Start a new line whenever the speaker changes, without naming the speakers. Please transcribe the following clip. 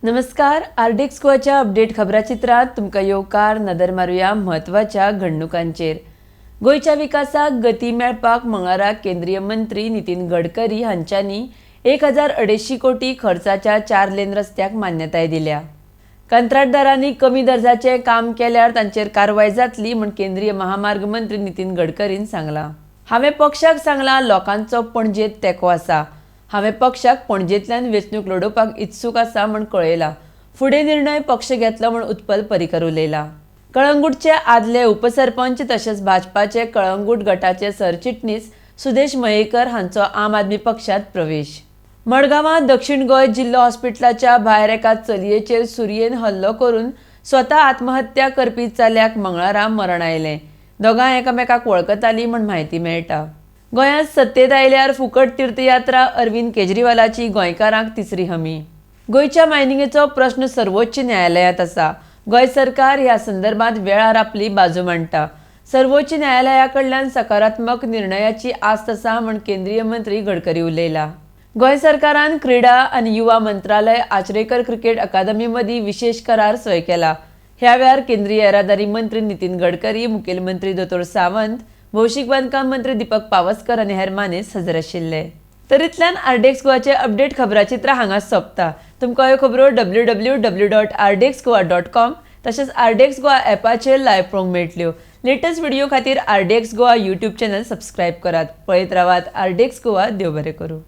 नमस्कार. आरडेक्स गोवाच्या अपडेट खबराचित्रात तुमकां येवकार नदर मारूया म्हत्वाच्या घडणुकांचेर. गोंयच्या विकासाक गती मेळपाक मंगळारा केंद्रीय मंत्री नितीन गडकरी हांच्यांनी 1250 कोटी खर्चाच्या 4 लेन रस्त्याक मान्यताय दिल्या. कंत्राटदारांनी कमी दर्जाचें काम केल्यार तांचेर कारवाय जातली म्हूण केंद्रीय महामार्ग मंत्री नितीन गडकरीन सांगलां. हांवें पक्षाक सांगलां लोकांचो पणजेत तेंको आसा. हांवें पक्षाक पणजेंतल्यान वेंचणूक लडोवपाक इत्सूक आसा म्हूण कळयलां. फुडें निर्णय पक्ष घेतलो म्हूण उत्पल पर्रीकर उलयला. कळंगूटचे आदले उपसरपंच तशेंच भाजपाचे कळंगूट गटाचे सरचिटणीस सुदेश मयेकर हांचो आम आदमी पक्षांत प्रवेश. मडगांवां दक्षिण गोंय जिल्लो हॉस्पिटलाच्या भायर एका चलयेचेर सुरयेन हल्लो करून स्वता आत्महत्या करपी चल्याक मंगळारा मरण आयलें. दोगां एकामेकाक वळखतालीं म्हूण म्हायती मेळटा. गोंयांत सत्तेत आयल्यार फुकट तीर्थयात्रा अरविंद केजरीवालाची गोंयकारांक तिसरी हमी. गोंयच्या मायनिंगेचो प्रश्न सर्वोच्च न्यायालयांत आसा. गोंय सरकार ह्या संदर्भांत वेळार आपली बाजू मांडटा. सर्वोच्च न्यायालया कडल्यान सकारात्मक निर्णयाची आस्त आसा म्हूण केंद्रीय मंत्री गडकरी उलयला. गोंय सरकारान क्रीडा आनी युवा मंत्रालय आचरेकर क्रिकेट अकादमी मदीं विशेष करार सय केला. ह्या वेळार केंद्रीय येरादारी मंत्री नितीन गडकरी, मुखेलमंत्री दोतोर सावंत, भौशीक बांदकाम मंत्री दीपक पावसकर आनी हेर मानेस हजर आशिल्ले. तर इतल्यान आरडेक्स गोवाचे अपडेट खबराचित्र हांगा सोंपता. तुमकां ह्यो खबरो www.ardexgoa.com तशेंच आरडेक्स गोवा ॲपाचेर लायव्ह पळोवंक मेळटल्यो. लेटस्ट व्हिडिओ खातीर आरडेक्स गोवा यूट्यूब चॅनल सबस्क्रायब करात. पळयत रावात आरडेक्स गोवा. देव बरें करूं.